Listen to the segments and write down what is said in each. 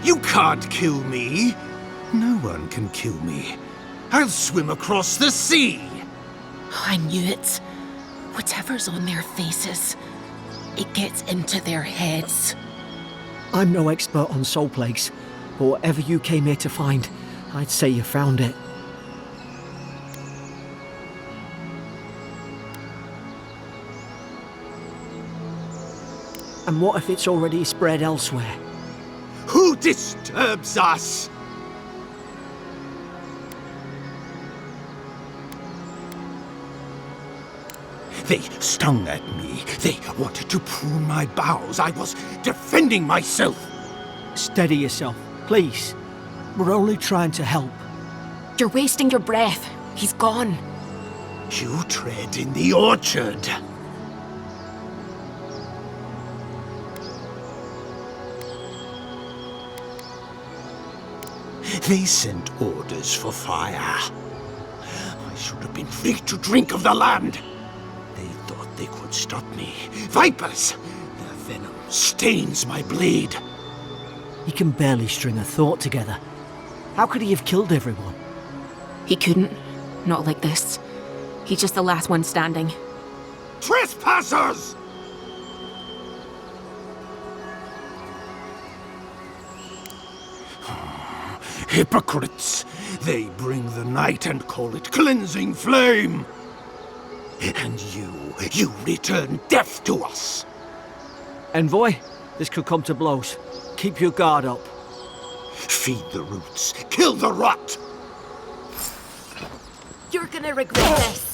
You can't kill me. No one can kill me. I'll swim across the sea. I knew it. Whatever's on their faces, it gets into their heads. I'm no expert on soul plagues, but whatever you came here to find, I'd say you found it. And what if it's already spread elsewhere? Who disturbs us? They stung at me. They wanted to prune my bowels. I was defending myself. Steady yourself, please. We're only trying to help. You're wasting your breath. He's gone. You tread in the orchard. They sent orders for fire. I should have been free to drink of the land. They thought they could stop me. Vipers! Their venom stains my blade. He can barely string a thought together. How could he have killed everyone? He couldn't. Not like this. He's just the last one standing. Trespassers! Hypocrites! They bring the night and call it cleansing flame! And you return death to us! Envoy, this could come to blows. Keep your guard up. Feed the roots, kill the rot! You're gonna regret this!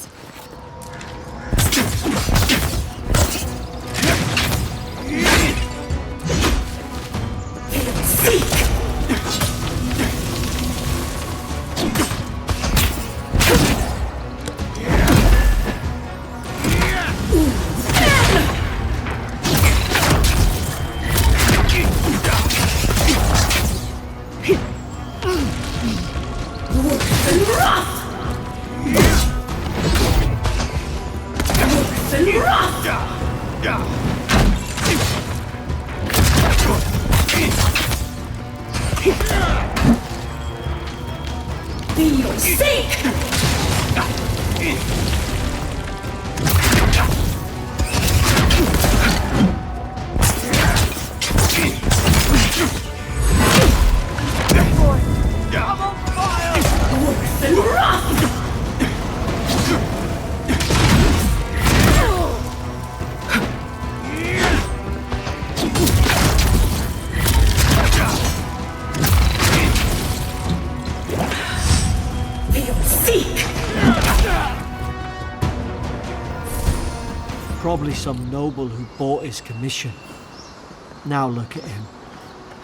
Probably some noble who bought his commission. Now look at him.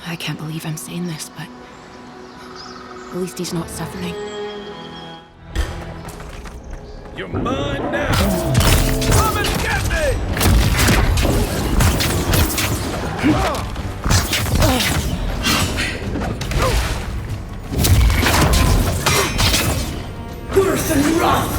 I can't believe I'm saying this, but at least he's not suffering. You're mine now! Come and get me! Earth and wrath!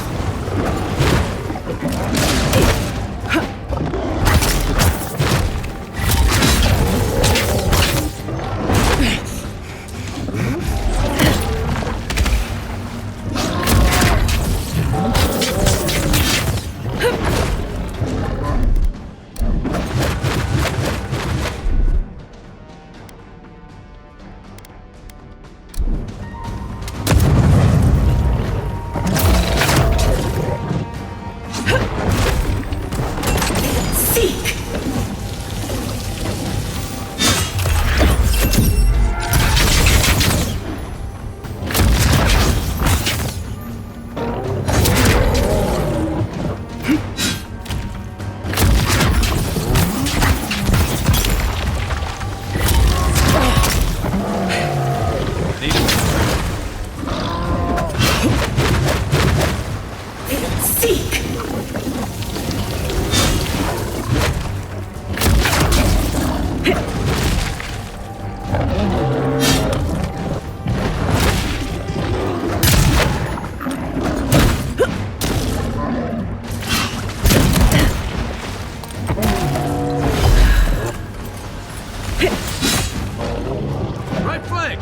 Right flank!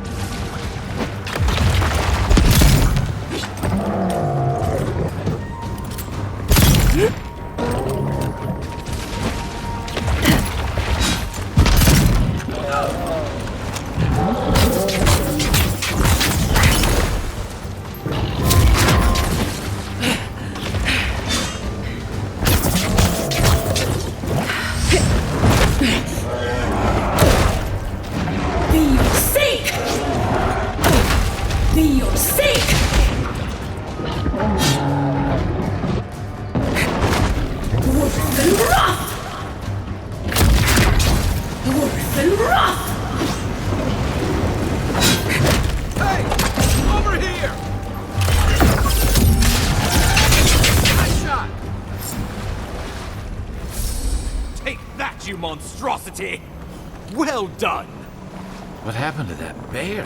You monstrosity! Well done! What happened to that bear?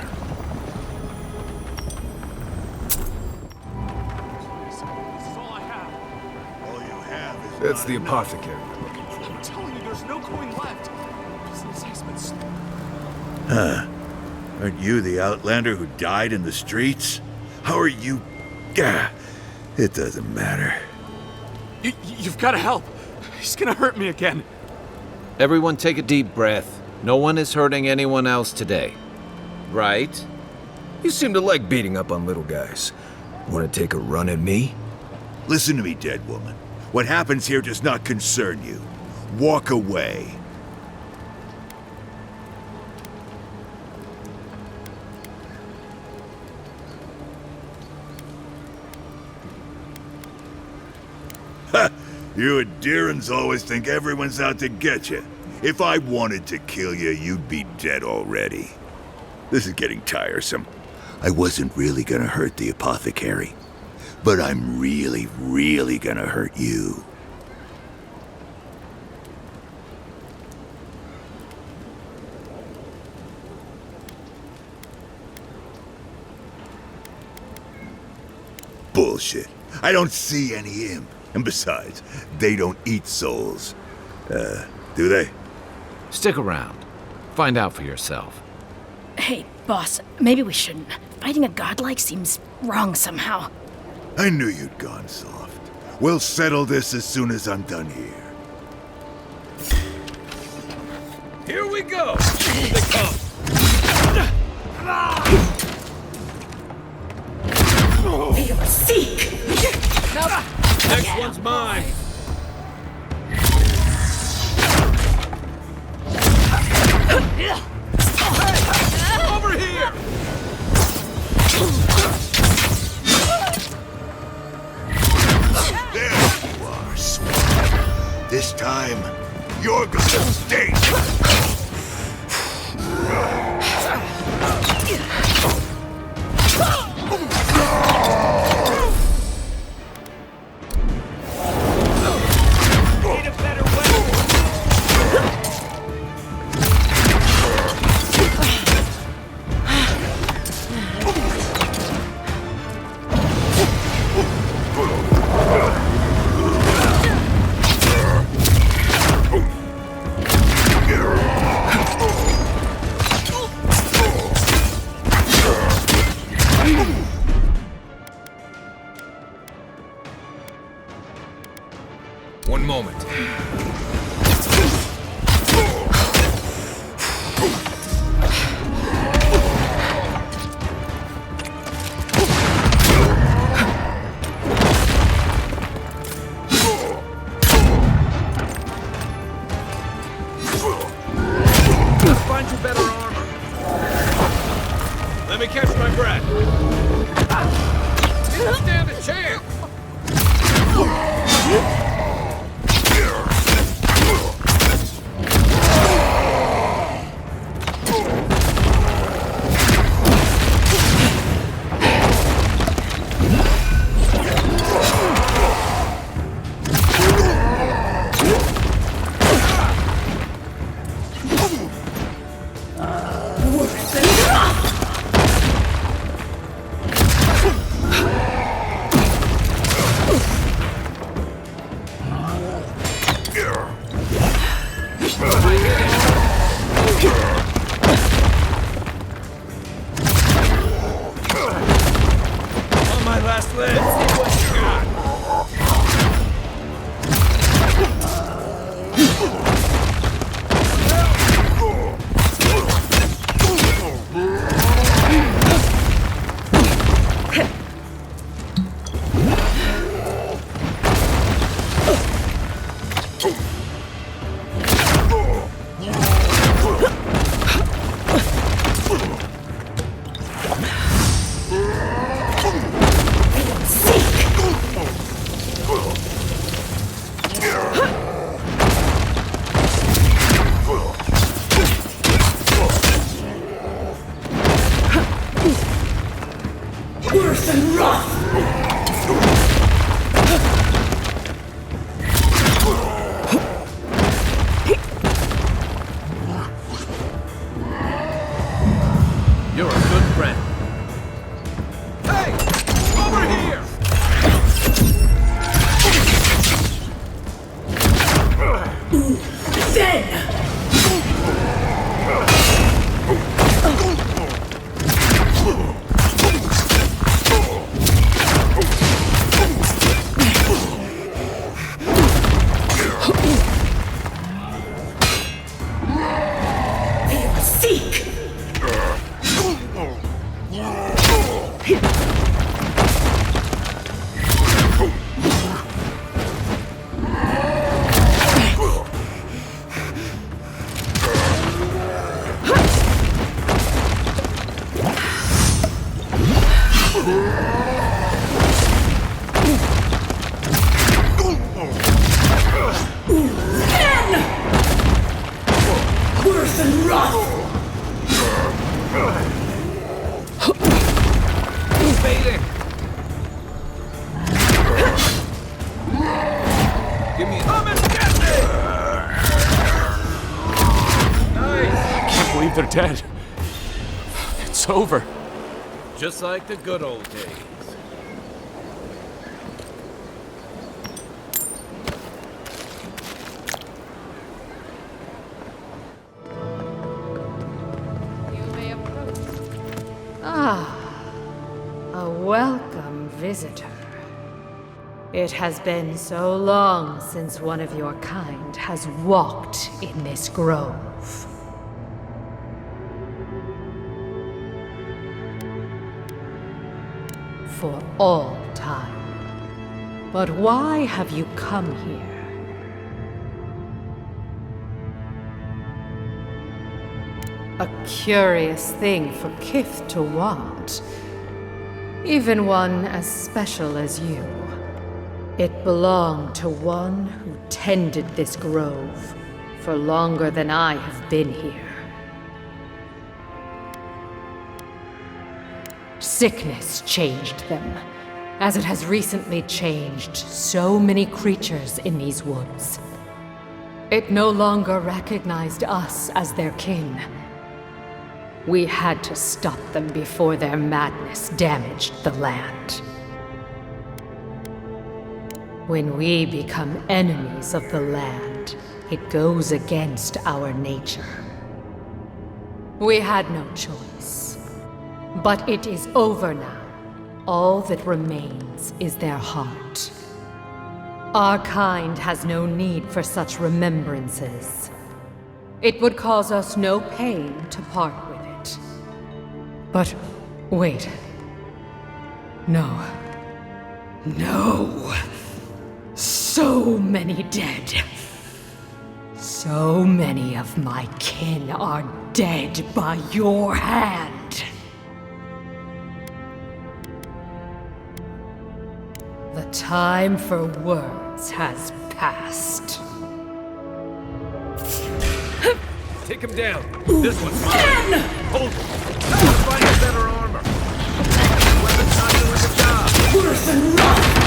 That's the apothecary we're looking for. I'm telling you, there's no coin left. Business has been stolen. Huh. Aren't you the outlander who died in the streets? How are you... Gah. It doesn't matter. You've got to help. He's gonna hurt me again. Everyone take a deep breath. No one is hurting anyone else today. Right? You seem to like beating up on little guys. Want to take a run at me? Listen to me, dead woman. What happens here does not concern you. Walk away. Ha! You Adirans always think everyone's out to get you. If I wanted to kill you, you'd be dead already. This is getting tiresome. I wasn't really gonna hurt the apothecary, but I'm really, really gonna hurt you. Bullshit. I don't see any imp. And besides, they don't eat souls. Do they? Stick around. Find out for yourself. Hey, boss, maybe we shouldn't. Fighting a godlike seems wrong somehow. I knew you'd gone soft. We'll settle this as soon as I'm done here. Here we go! Here they come! You'll seek! Next one's mine! Hey! Over here! There you are, swine. This time, you're gonna stay. One moment. Find you better armor. Let me catch my breath. Didn't stand a chance. You're a good friend. Hey! Over here! They're dead. It's over. Just like the good old days. You may approach. Ah, a welcome visitor. It has been so long since one of your kind has walked in this grove. For all time. But why have you come here? A curious thing for Kith to want. Even one as special as you. It belonged to one who tended this grove for longer than I have been here. Sickness changed them, as it has recently changed so many creatures in these woods. It no longer recognized us as their kin. We had to stop them before their madness damaged the land. When we become enemies of the land, it goes against our nature. We had no choice. But it is over now. All that remains is their heart. Our kind has no need for such remembrances. It would cause us no pain to part with it. But wait. No. No. So many dead. So many of my kin are dead by your hand. The time for words has passed. Take him down. This one's mine. Hold him. Let's find a better armor. Weapon's not doing the job. Worse than rough!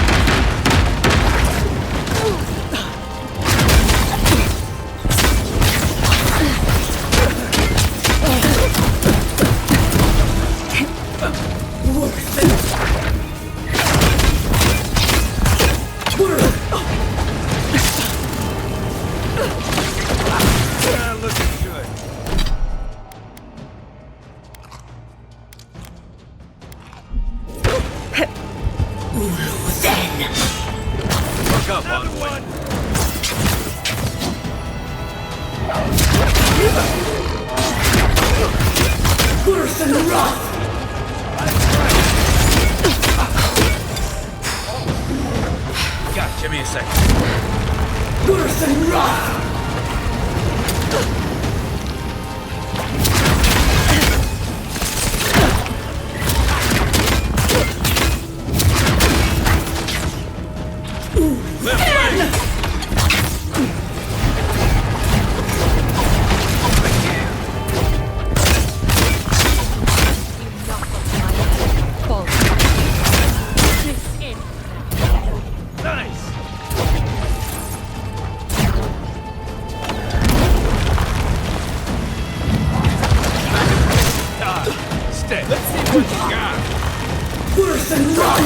Worse than run!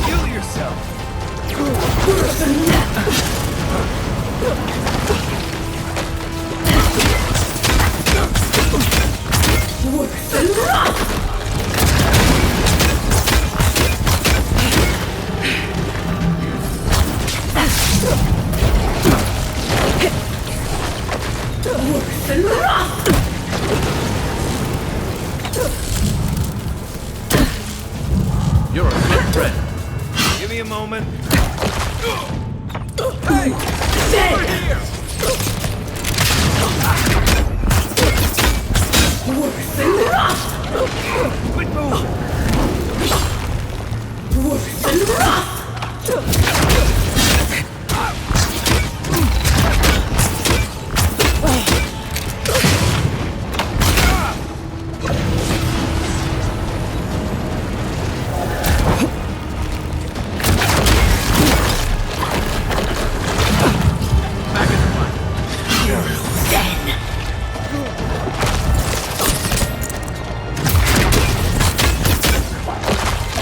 Heal yourself! Worse than that! Worse than rot! Worse than rot! You're a good friend. Give me a moment. Hey! Over here! Worse than rot! Quit moving! Worse than rot!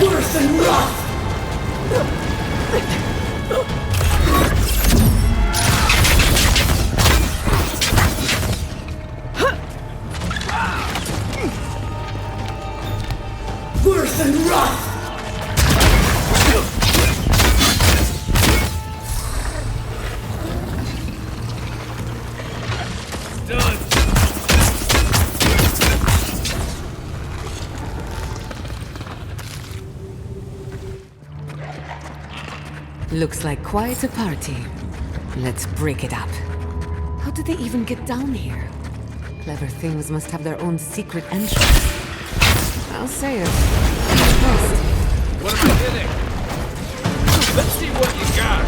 Worse than rot! Worse than rot! Done! Looks like quite a party. Let's break it up. How did they even get down here? Clever things must have their own secret entrance. I'll say it. First. What am I hitting? Let's see what you got!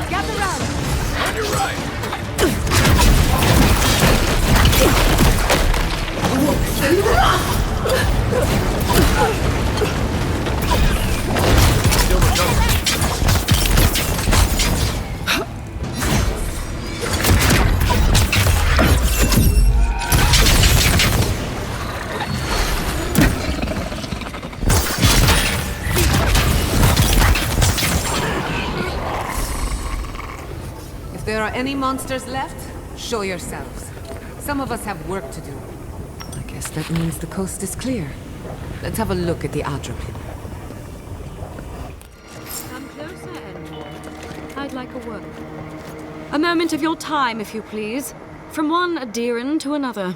Gather round! On your right! Still recovering. If there are any monsters left, show yourselves. Some of us have work to do. I guess that means the coast is clear. Let's have a look at the Atropine. Come closer, Envoy. I'd like a word. A moment of your time, if you please. From one Adiran to another.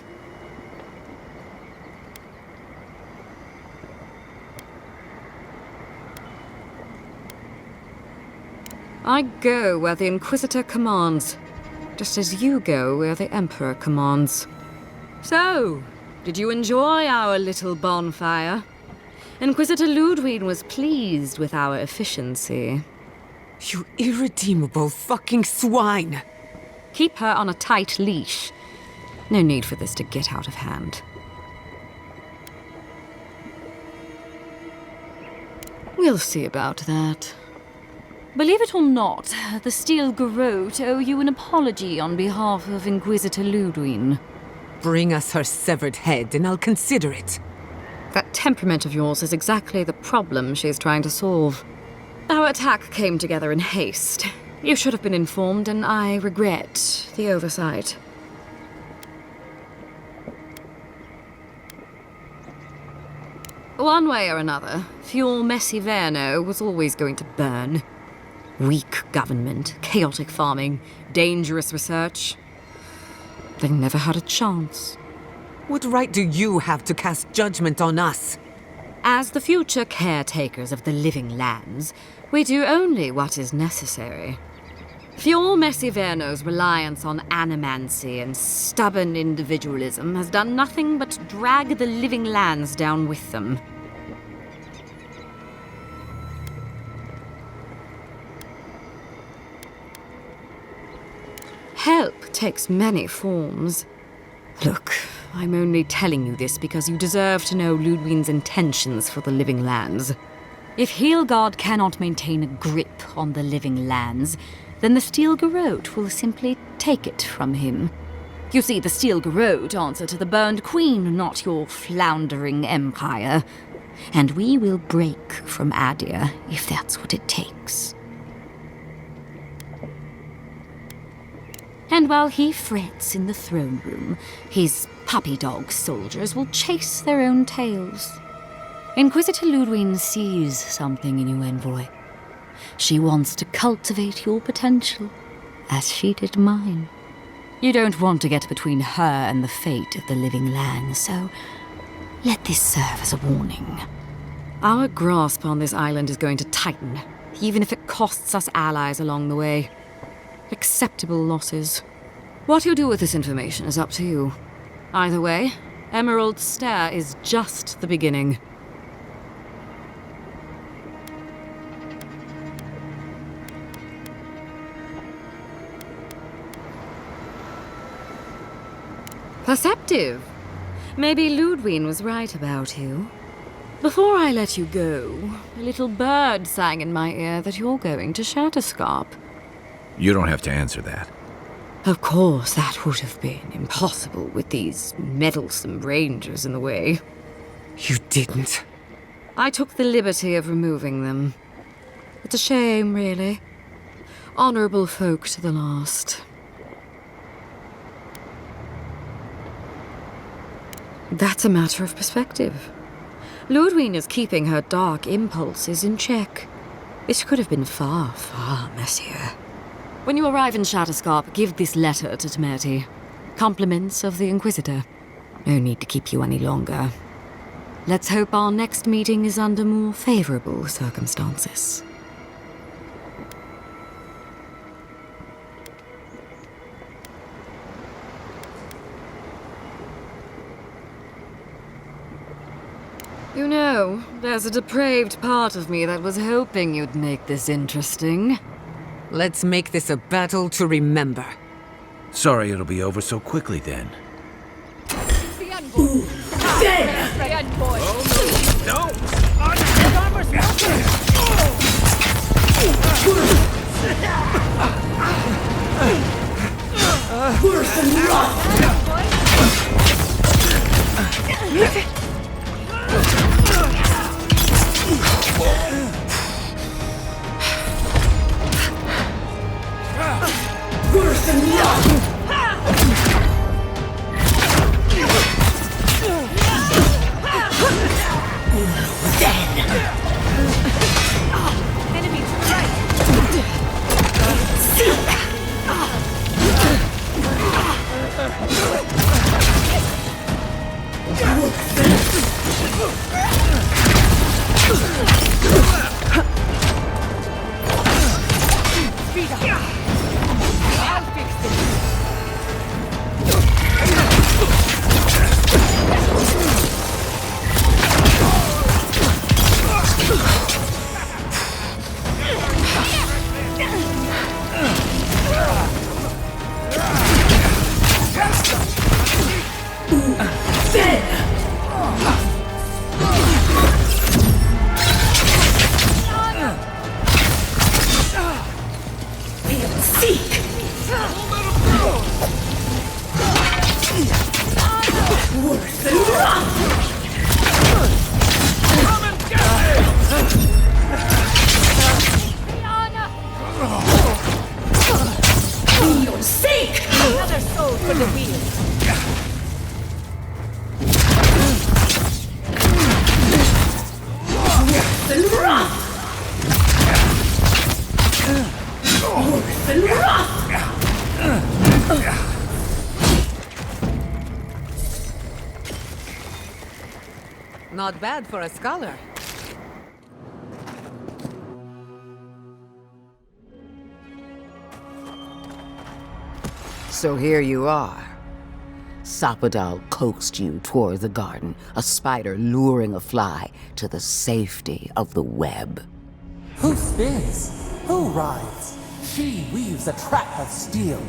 I go where the Inquisitor commands, just as you go where the Emperor commands. So, did you enjoy our little bonfire? Inquisitor Lodwyn was pleased with our efficiency. You irredeemable fucking swine! Keep her on a tight leash. No need for this to get out of hand. We'll see about that. Believe it or not, the Steel Garrote owe you an apology on behalf of Inquisitor Lodwyn. Bring us her severed head and I'll consider it. That temperament of yours is exactly the problem she's trying to solve. Our attack came together in haste. You should have been informed, and I regret the oversight. One way or another, Fuel Messy Verno was always going to burn. Weak government, chaotic farming, dangerous research. They never had a chance. What right do you have to cast judgment on us? As the future caretakers of the living lands, we do only what is necessary. Fjord Messiverno's reliance on animancy and stubborn individualism has done nothing but drag the living lands down with them. Help takes many forms. Look, I'm only telling you this because you deserve to know Lodwyn's intentions for the living lands. If Heelgard cannot maintain a grip on the living lands, then the Steel Garrote will simply take it from him. You see, the Steel Garrote answer to the Burned Queen, not your floundering empire. And we will break from Adir if that's what it takes. And while he frets in the throne room, his puppy dog soldiers will chase their own tails. Inquisitor Lodwyn sees something in you, envoy. She wants to cultivate your potential, as she did mine. You don't want to get between her and the fate of the living land, so let this serve as a warning. Our grasp on this island is going to tighten, even if it costs us allies along the way. Acceptable losses. What you do with this information is up to you. Either way, Emerald Stair is just the beginning. Perceptive. Maybe Lodwyn was right about you. Before I let you go, a little bird sang in my ear that you're going to Shatterscarp. You don't have to answer that. Of course, that would have been impossible with these meddlesome rangers in the way. You didn't. I took the liberty of removing them. It's a shame, really. Honorable folk to the last. That's a matter of perspective. Lodwyn is keeping her dark impulses in check. It could have been far, far messier. When you arrive in Shatterscarp, give this letter to Temerity. Compliments of the Inquisitor. No need to keep you any longer. Let's hope our next meeting is under more favorable circumstances. You know, there's a depraved part of me that was hoping you'd make this interesting. Let's make this a battle to remember. Sorry it'll be over so quickly then. Not bad for a scholar. So here you are. Sapadal coaxed you toward the garden, a spider luring a fly to the safety of the web. Who spins? Who rides? She weaves a trap of steel.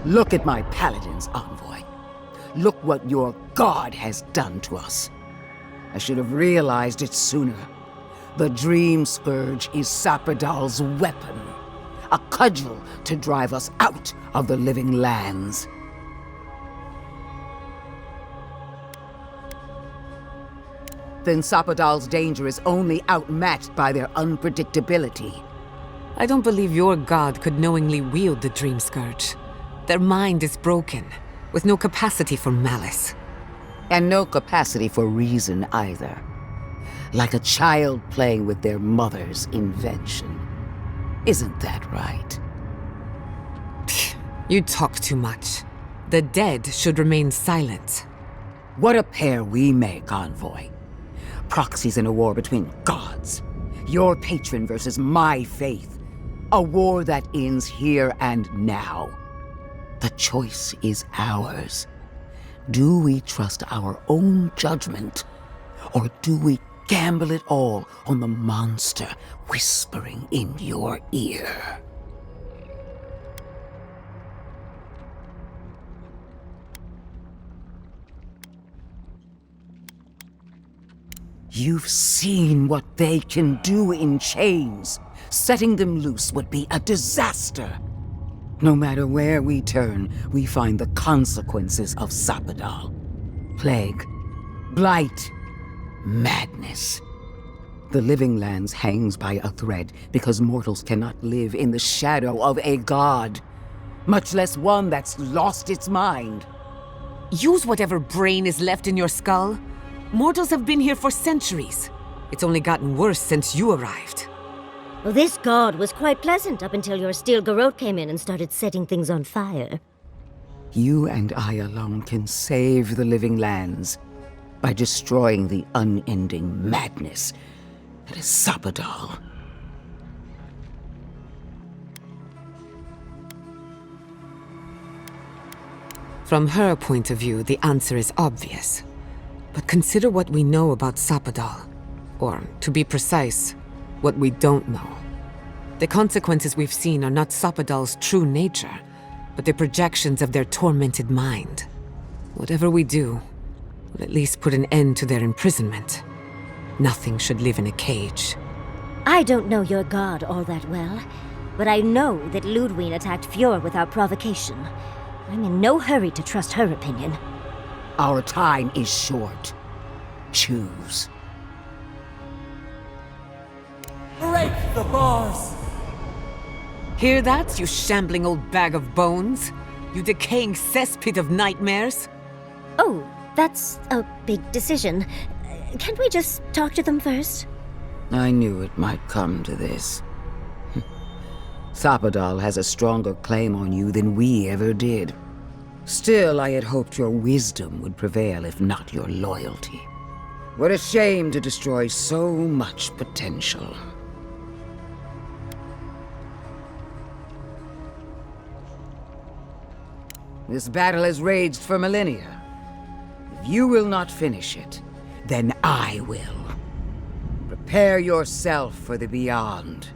Look at my paladin's envoy. Look what your god has done to us. I should have realized it sooner. The Dream Scourge is Sapadal's weapon. A cudgel to drive us out of the living lands. Then Sapadal's danger is only outmatched by their unpredictability. I don't believe your god could knowingly wield the Dream Scourge. Their mind is broken, with no capacity for malice. And no capacity for reason either. Like a child playing with their mother's invention. Isn't that right? You talk too much. The dead should remain silent. What a pair we make, envoy. Proxies in a war between gods. Your patron versus my faith. A war that ends here and now. The choice is ours. Do we trust our own judgment? Or do we gamble it all on the monster whispering in your ear? You've seen what they can do in chains. Setting them loose would be a disaster. No matter where we turn, we find the consequences of Sapadal. Plague, blight, madness. The living lands hangs by a thread because mortals cannot live in the shadow of a god, much less one that's lost its mind. Use whatever brain is left in your skull. Mortals have been here for centuries. It's only gotten worse since you arrived. Well, this god was quite pleasant up until your steel garrote came in and started setting things on fire. You and I alone can save the living lands by destroying the unending madness that is Sapadal. From her point of view, the answer is obvious. But consider what we know about Sapadal. Or, to be precise, what we don't know. The consequences we've seen are not Sapadal's true nature, but the projections of their tormented mind. Whatever we do, will at least put an end to their imprisonment. Nothing should live in a cage. I don't know your god all that well, but I know that Lodwyn attacked Fjord without provocation. I'm in no hurry to trust her opinion. Our time is short. Choose. Break the bars! Hear that, you shambling old bag of bones? You decaying cesspit of nightmares? Oh, that's a big decision. Can't we just talk to them first? I knew it might come to this. Sapadal has a stronger claim on you than we ever did. Still, I had hoped your wisdom would prevail, if not your loyalty. What a shame to destroy so much potential. This battle has raged for millennia. If you will not finish it, then I will. Prepare yourself for the beyond.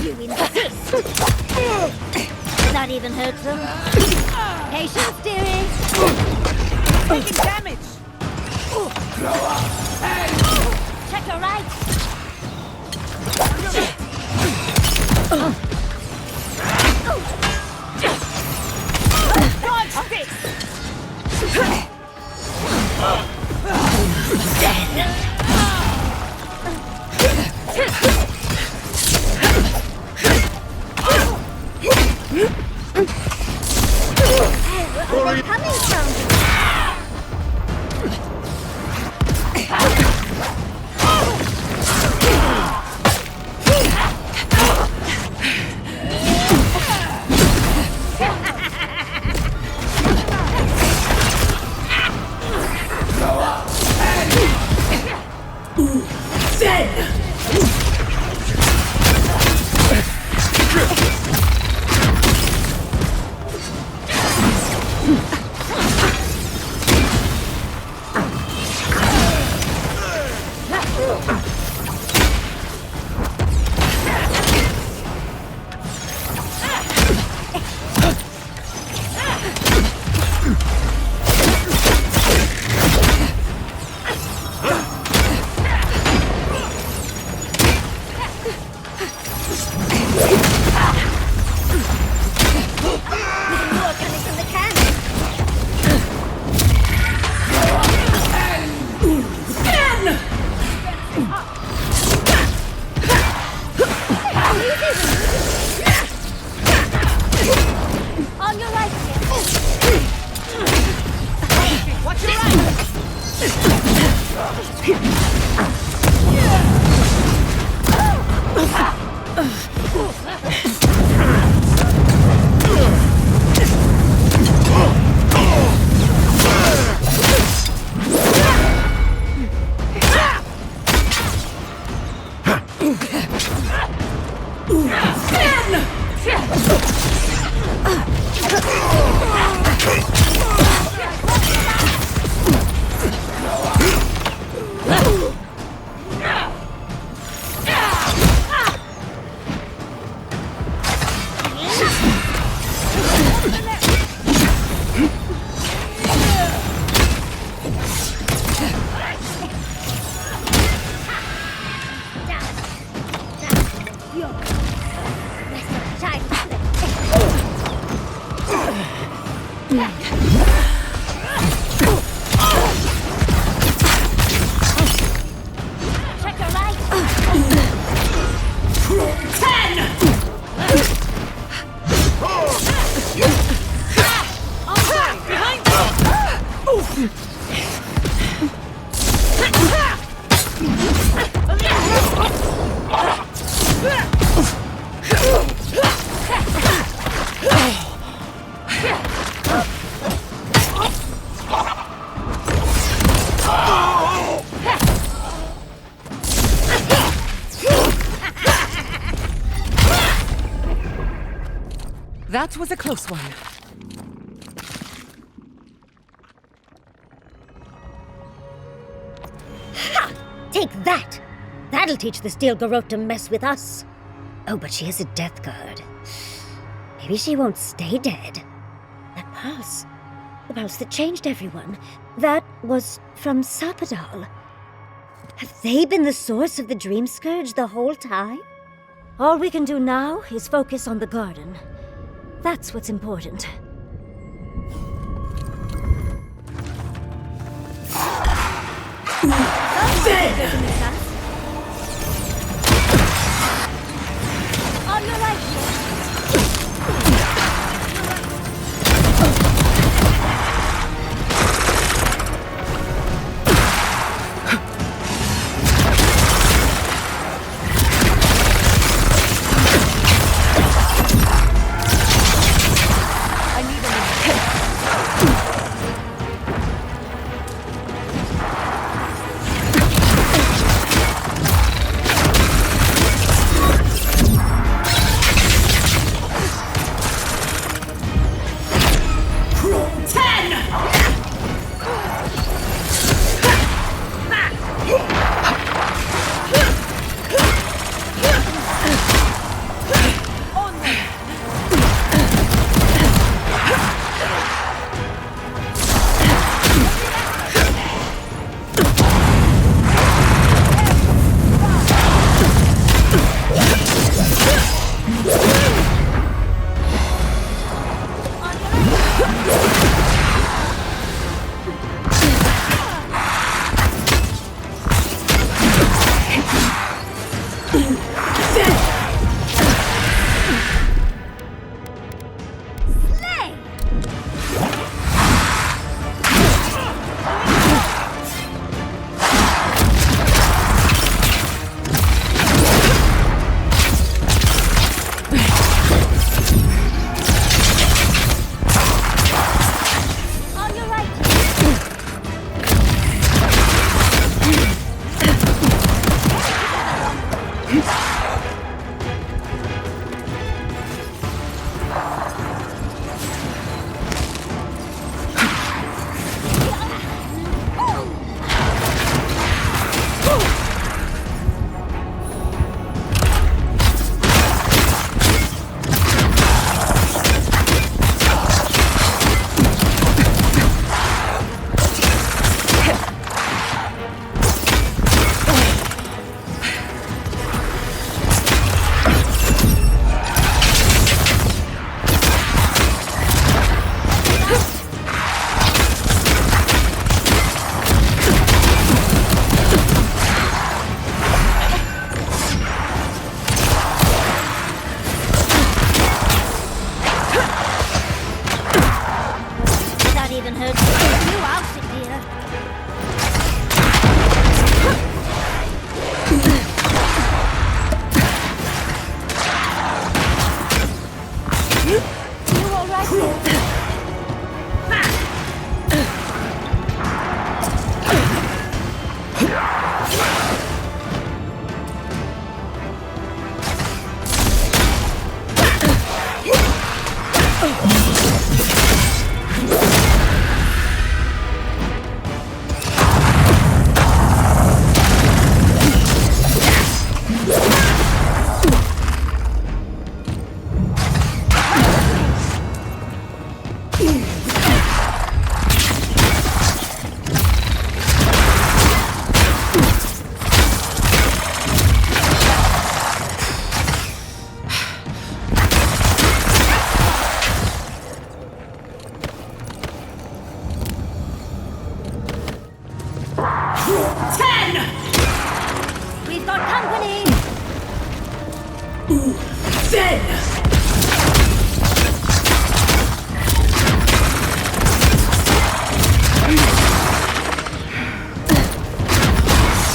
You insist. Did that even hurt them? Patience, dearie. Taking damage. Check your right. Dodge this. Where are they coming from? That was a close one. Ha! Take that! That'll teach the Steel Garrote to mess with us. Oh, but she has a death guard. Maybe she won't stay dead. That pulse. The pulse that changed everyone. That was from Sapadal. Have they been the source of the Dream Scourge the whole time? All we can do now is focus on the garden. That's what's important. On your right.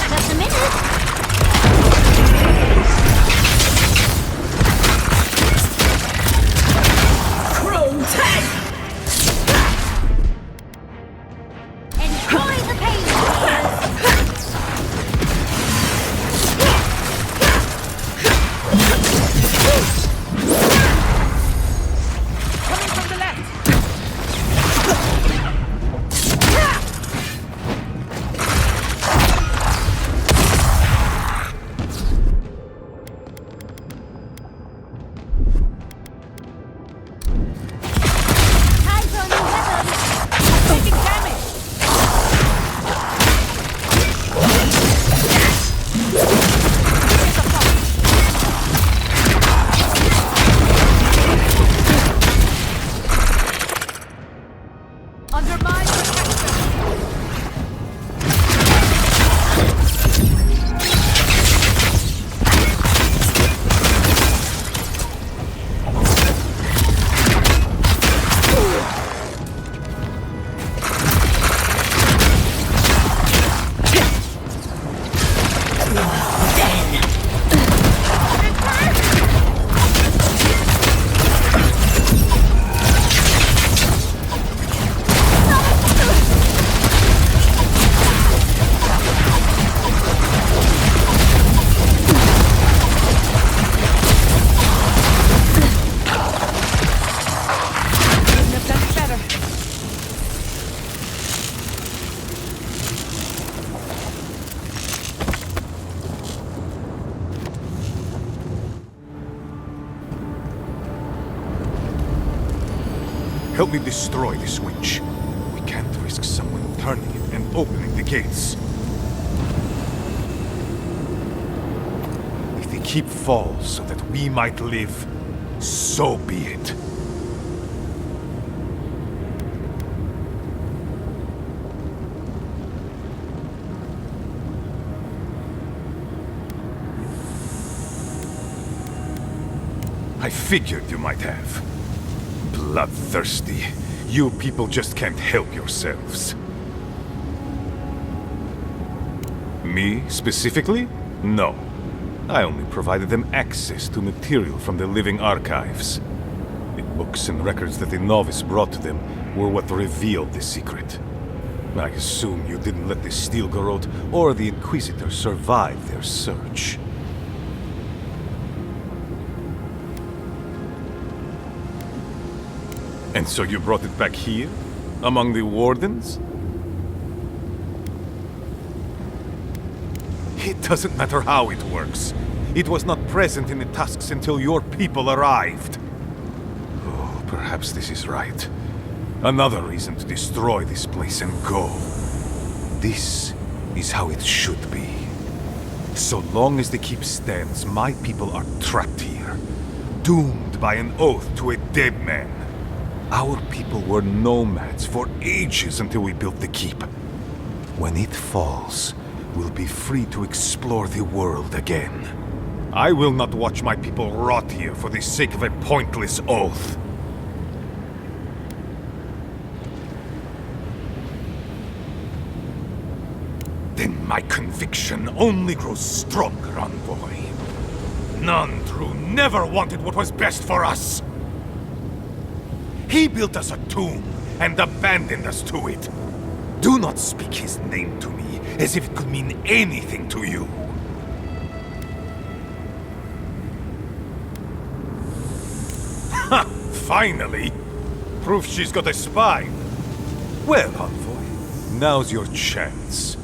Just a minute. Enjoy the pain. Coming from the left. Time for a new weapon. Taking damage. Under my protection. Couldn't have done it better. Help me destroy this witch. We can't risk someone turning it and opening the gates. If the keep falls so that we might live, so be it. I figured you might have. Bloodthirsty. You people just can't help yourselves. Me, specifically? No. I only provided them access to material from the living archives. The books and records that the novice brought to them were what revealed the secret. I assume you didn't let the Steelgarrote or the Inquisitor survive their search. And so you brought it back here? Among the Wardens? It doesn't matter how it works. It was not present in the tusks until your people arrived. Oh, perhaps this is right. Another reason to destroy this place and go. This is how it should be. So long as the keep stands, my people are trapped here. Doomed by an oath to a dead man. Our people were nomads for ages until we built the keep. When it falls, we'll be free to explore the world again. I will not watch my people rot here for the sake of a pointless oath. Then my conviction only grows stronger, Envoy. Nandru never wanted what was best for us. He built us a tomb and abandoned us to it. Do not speak his name to me as if it could mean anything to you. Ha! Finally! Proof she's got a spine. Well, Envoy, now's your chance.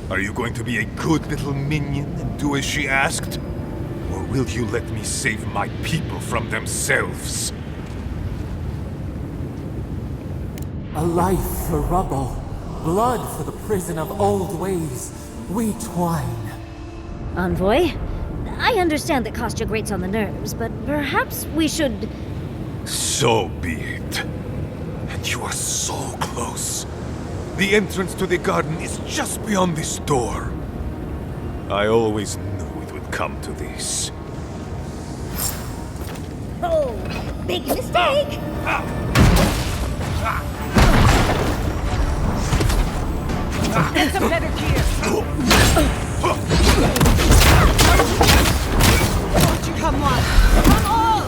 Are you going to be a good little minion and do as she asked? Or will you let me save my people from themselves? A life for rubble, blood for the prison of old ways. We twine. Envoy, I understand that Kostya grates on the nerves, but perhaps we should... So be it. And you are so close. The entrance to the garden is just beyond this door. I always knew it would come to this. Oh, big mistake! Get some better gear! Come on! Come on!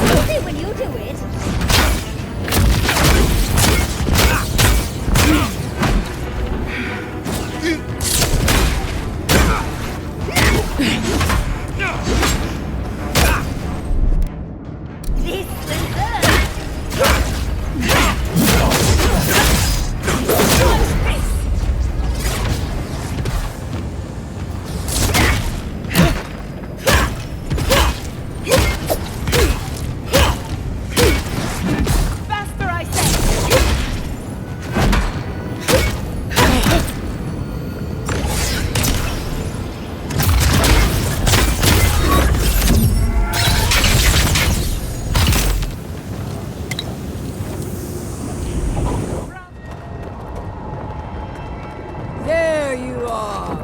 Easy when you do it! This will hurt! Faster, I say! There you are!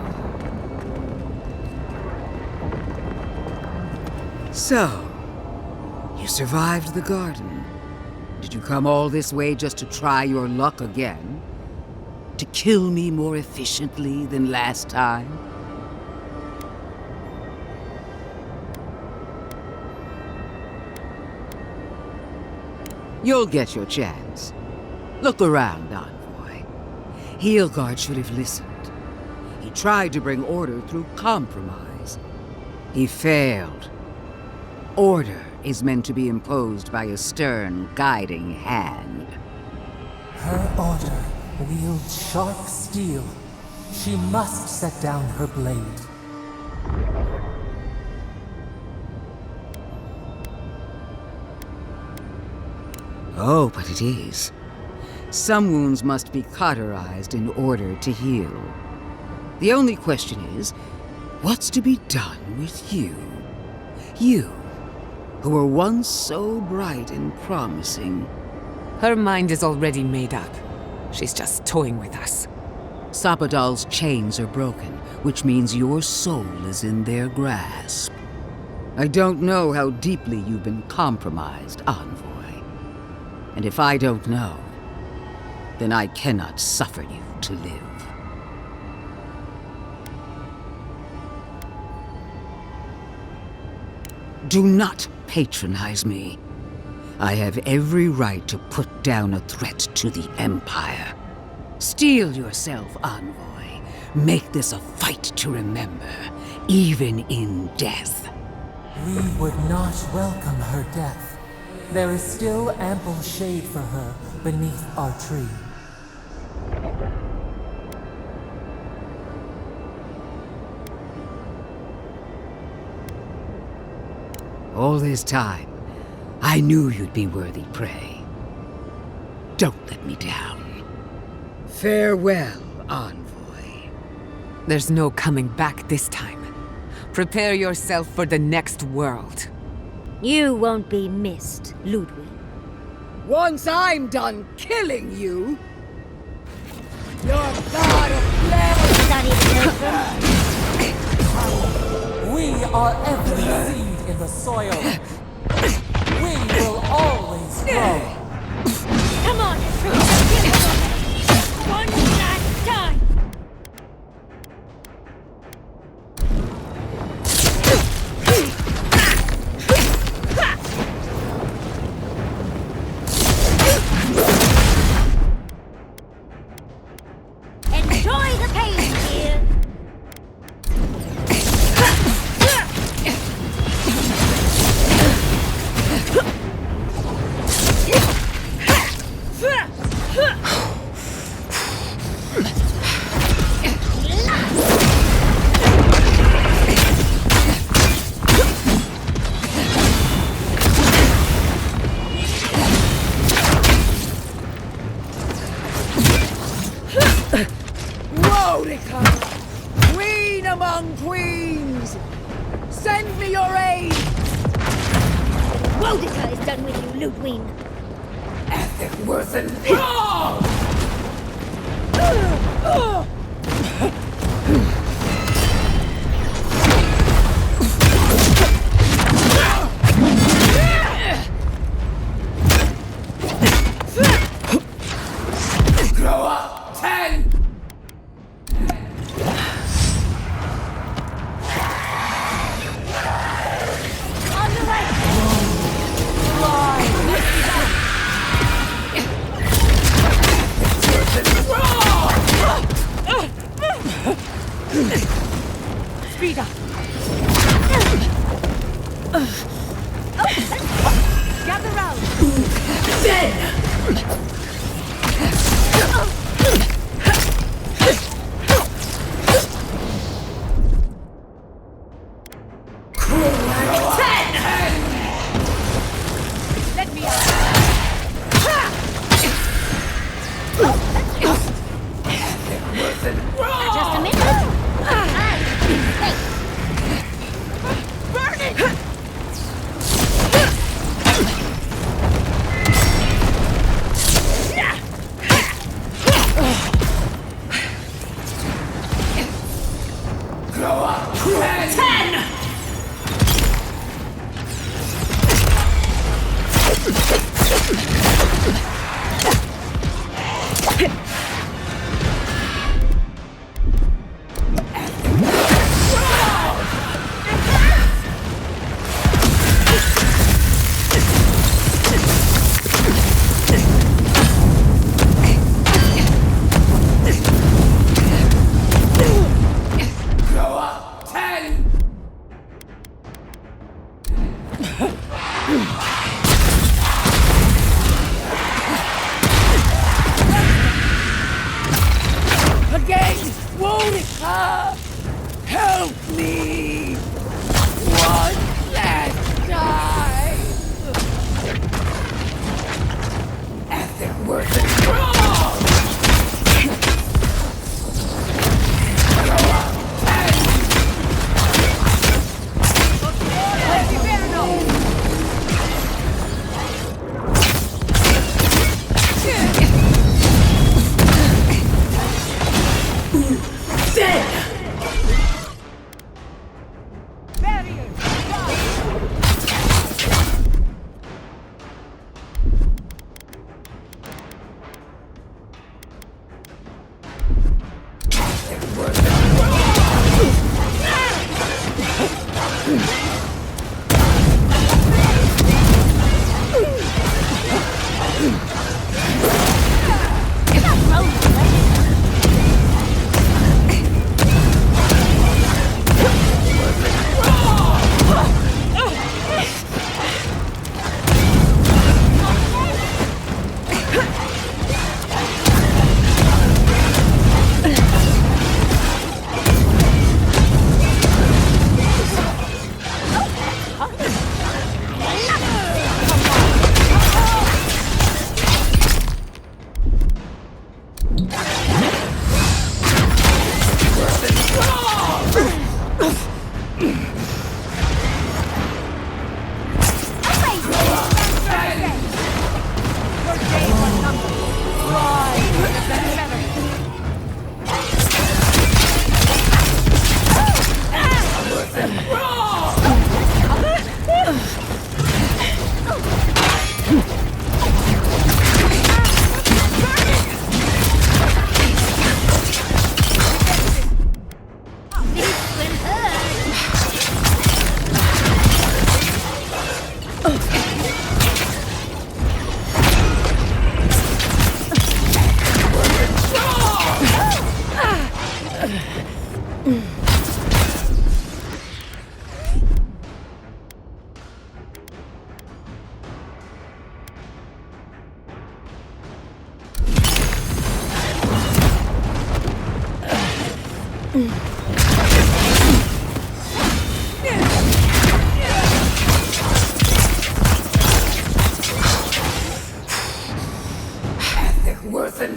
So, you survived the garden. Did you come all this way just to try your luck again? To kill me more efficiently than last time? You'll get your chance. Look around, Envoy. Heelguard should have listened. He tried to bring order through compromise. He failed. Order is meant to be imposed by a stern, guiding hand. Her order wields sharp steel. She must set down her blade. Oh, but it is. Some wounds must be cauterized in order to heal. The only question is, what's to be done with you? You, who were once so bright and promising. Her mind is already made up. She's just toying with us. Sabadal's chains are broken, which means your soul is in their grasp. I don't know how deeply you've been compromised, Envoy. And if I don't know, then I cannot suffer you to live. Do not patronize me. I have every right to put down a threat to the Empire. Steel yourself, Envoy. Make this a fight to remember, even in death. We would not welcome her death. There is still ample shade for her beneath our tree. All this time, I knew you'd be worthy prey. Don't let me down. Farewell, Envoy. There's no coming back this time. Prepare yourself for the next world. You won't be missed, Lodwyn. Once I'm done killing you, your god of blood. We are every seed in the soil. We will always grow. Come on, one last time. Enjoy the pain, dear. Queen among queens! Send me your aid! Woedica is done with you, Lodwyn. Ethic worth and wrong! Speed up. Gather round. Let me out. Just a minute. Hey. Burning! Grow up. 10! Grow up. 10. Again! Won't help me! One last time! Ethic worth it. Wrong! Grow up. Worth it.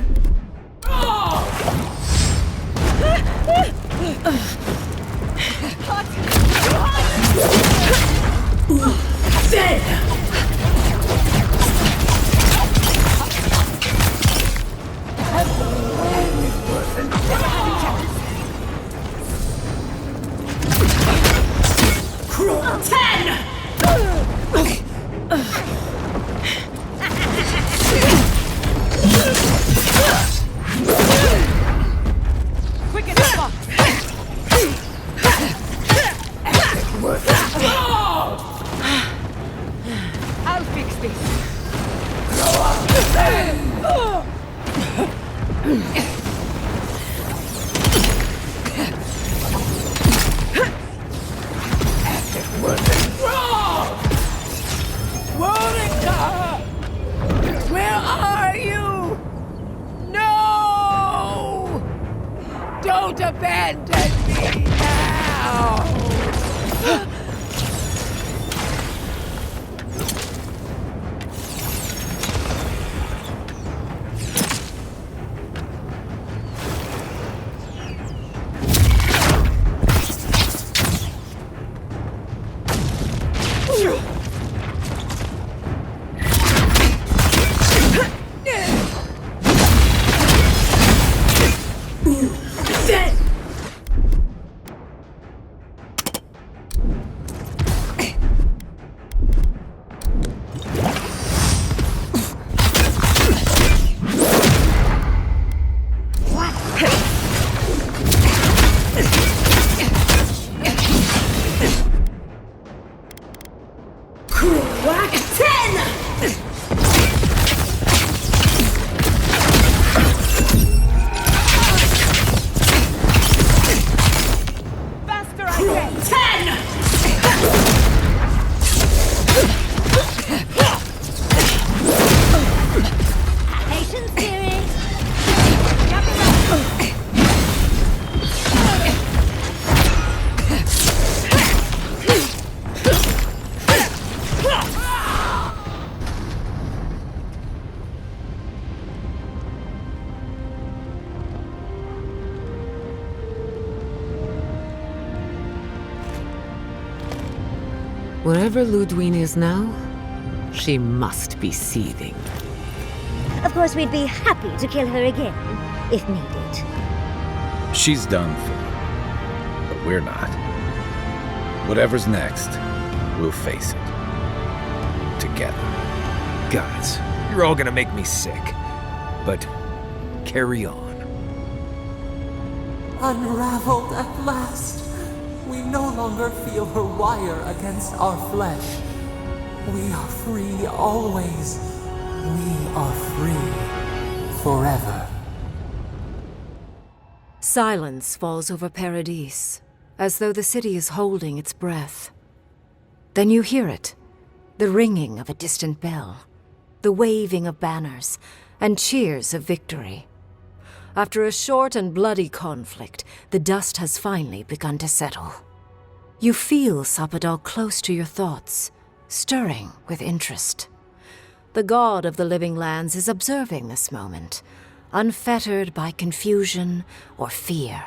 Wherever Lodwyn is now, she must be seething. Of course, we'd be happy to kill her again, if needed. She's done for. But we're not. Whatever's next, we'll face it. Together. Gods, you're all gonna make me sick. But carry on. Unraveled at last. We no longer feel her wire against our flesh. We are free always. We are free forever. Silence falls over Paradis, as though the city is holding its breath. Then you hear it, the ringing of a distant bell, the waving of banners, and cheers of victory. After a short and bloody conflict, the dust has finally begun to settle. You feel Sabadal close to your thoughts, stirring with interest. The god of the living lands is observing this moment, unfettered by confusion or fear.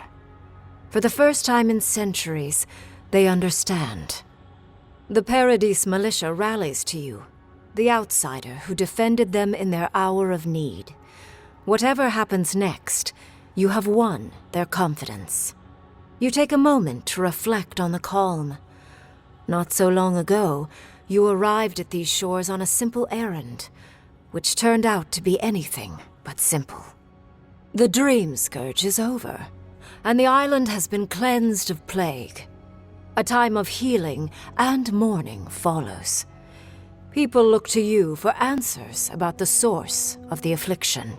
For the first time in centuries, they understand. The Paradis militia rallies to you, the outsider who defended them in their hour of need. Whatever happens next, you have won their confidence. You take a moment to reflect on the calm. Not so long ago, you arrived at these shores on a simple errand, which turned out to be anything but simple. The dream scourge is over, and the island has been cleansed of plague. A time of healing and mourning follows. People look to you for answers about the source of the affliction.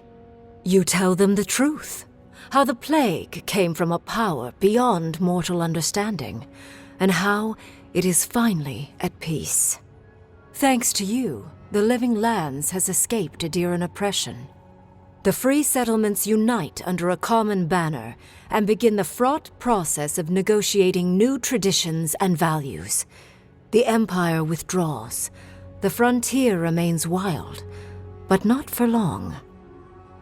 You tell them the truth, how the plague came from a power beyond mortal understanding, and how it is finally at peace. Thanks to you, the Living Lands has escaped Adiran oppression. The free settlements unite under a common banner and begin the fraught process of negotiating new traditions and values. The Empire withdraws. The frontier remains wild, but not for long.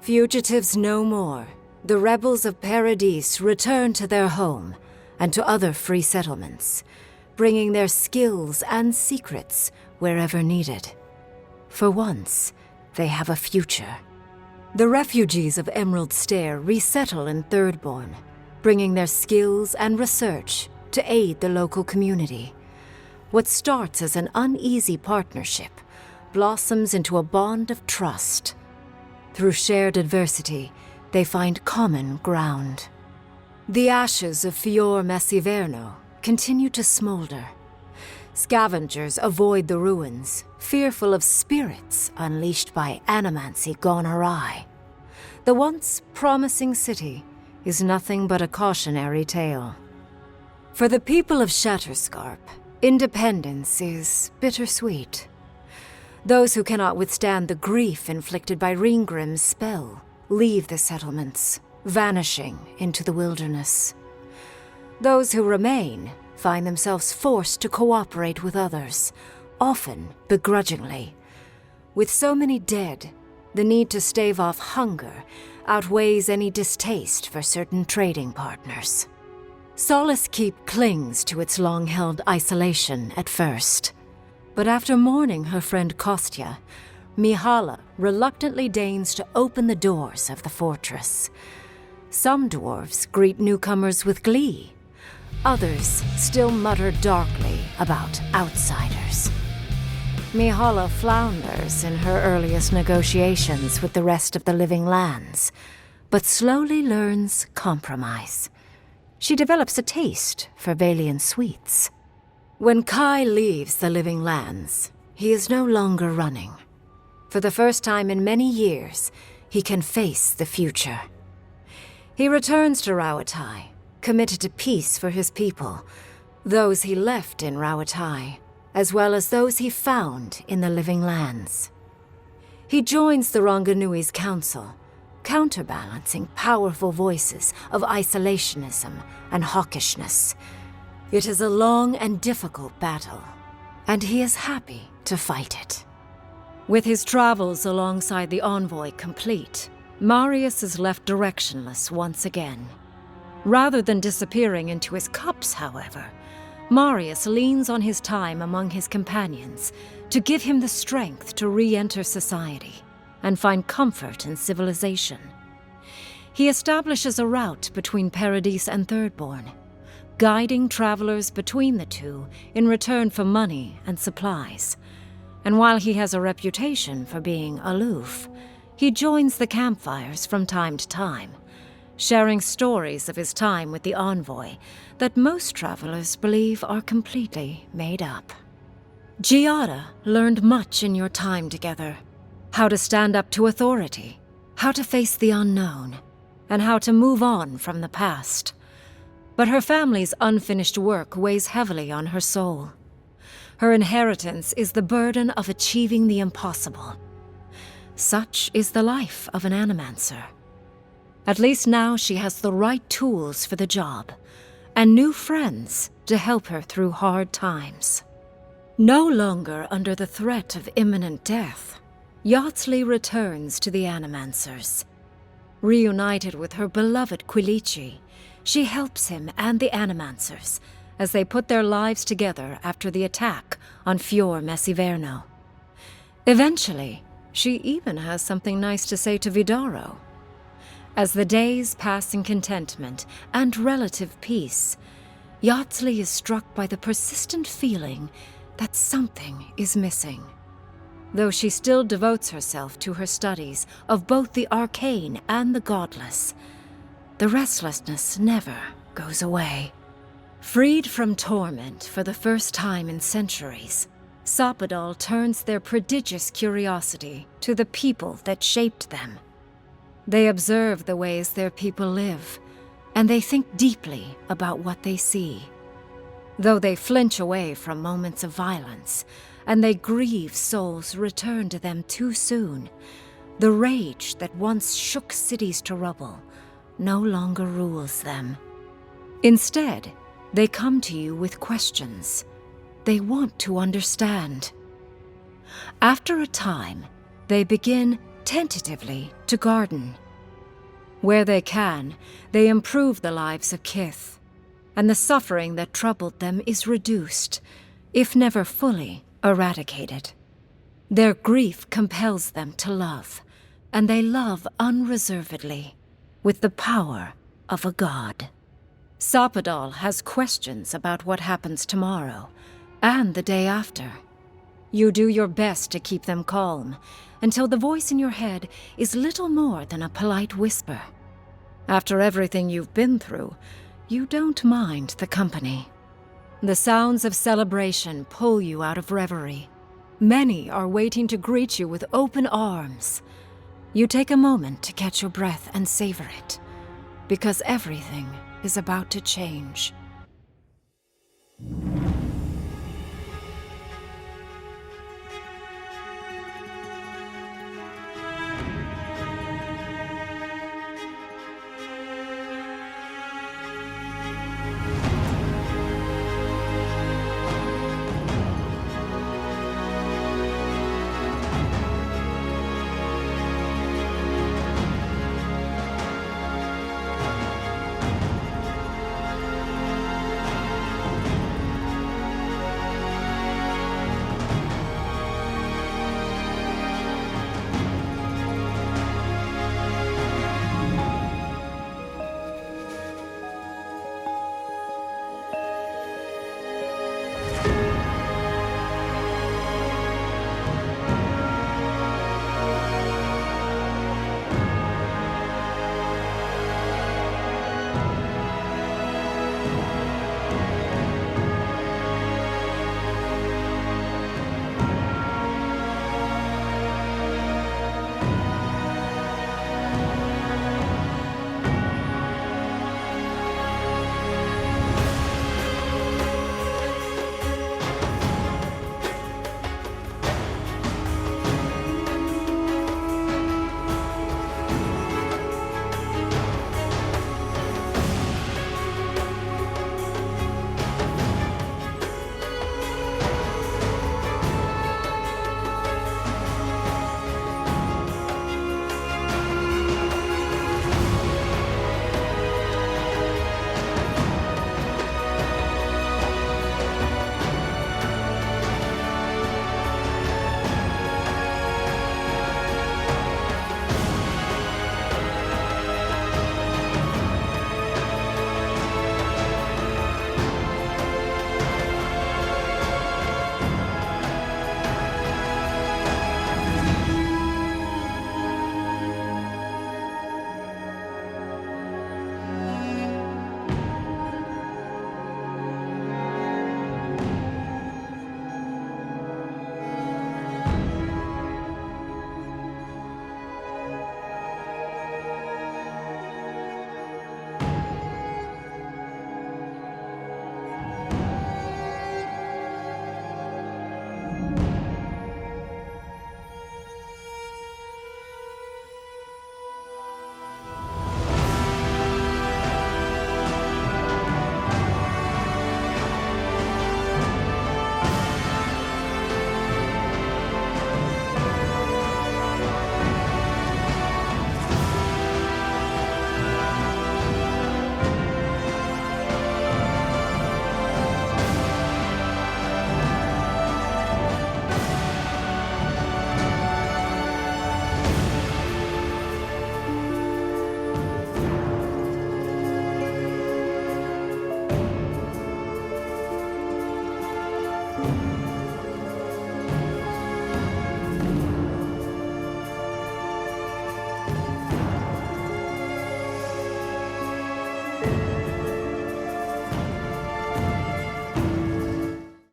Fugitives no more. The rebels of Paradis return to their home and to other free settlements, bringing their skills and secrets wherever needed. For once, they have a future. The refugees of Emerald Stair resettle in Thirdborn, bringing their skills and research to aid the local community. What starts as an uneasy partnership blossoms into a bond of trust. Through shared adversity, they find common ground. The ashes of Fior Messiverno continue to smolder. Scavengers avoid the ruins, fearful of spirits unleashed by animancy gone awry. The once promising city is nothing but a cautionary tale. For the people of Shatterscarp, independence is bittersweet. Those who cannot withstand the grief inflicted by Ringgrim's spell leave the settlements, vanishing into the wilderness. Those who remain find themselves forced to cooperate with others, often begrudgingly. With so many dead, the need to stave off hunger outweighs any distaste for certain trading partners. Solace Keep clings to its long-held isolation at first. But after mourning her friend Kostya, Mihala reluctantly deigns to open the doors of the fortress. Some dwarves greet newcomers with glee. Others still mutter darkly about outsiders. Mihala flounders in her earliest negotiations with the rest of the Living Lands, but slowly learns compromise. She develops a taste for Valian sweets. When Kai leaves the Living Lands, he is no longer running. For the first time in many years, he can face the future. He returns to Rauatai, committed to peace for his people, those he left in Rauatai, as well as those he found in the Living Lands. He joins the Ranganui's council, counterbalancing powerful voices of isolationism and hawkishness. It is a long and difficult battle, and he is happy to fight it. With his travels alongside the envoy complete, Marius is left directionless once again. Rather than disappearing into his cups, however, Marius leans on his time among his companions to give him the strength to re-enter society and find comfort in civilization. He establishes a route between Paradis and Thirdborn, guiding travelers between the two in return for money and supplies. And while he has a reputation for being aloof, he joins the campfires from time to time, sharing stories of his time with the envoy that most travelers believe are completely made up. Giada learned much in your time together. How to stand up to authority, how to face the unknown, and how to move on from the past. But her family's unfinished work weighs heavily on her soul. Her inheritance is the burden of achieving the impossible. Such is the life of an animancer. At least now she has the right tools for the job, and new friends to help her through hard times. No longer under the threat of imminent death, Yardsley returns to the Animancers. Reunited with her beloved Quilici, she helps him and the Animancers as they put their lives together after the attack on Fior Messiverno. Eventually, she even has something nice to say to Vidaro. As the days pass in contentment and relative peace, Yardsley is struck by the persistent feeling that something is missing. Though she still devotes herself to her studies of both the arcane and the godless, the restlessness never goes away. Freed from torment for the first time in centuries, Sapadal turns their prodigious curiosity to the people that shaped them. They observe the ways their people live, and they think deeply about what they see. Though they flinch away from moments of violence, and they grieve souls returned to them too soon, the rage that once shook cities to rubble no longer rules them. Instead, they come to you with questions. They want to understand. After a time, they begin tentatively to garden. Where they can, they improve the lives of Kith, and the suffering that troubled them is reduced, if never fully eradicated. Their grief compels them to love, and they love unreservedly, with the power of a god. Sapadal has questions about what happens tomorrow, and the day after. You do your best to keep them calm, until the voice in your head is little more than a polite whisper. After everything you've been through, you don't mind the company. The sounds of celebration pull you out of reverie. Many are waiting to greet you with open arms. You take a moment to catch your breath and savor it, because everything is about to change.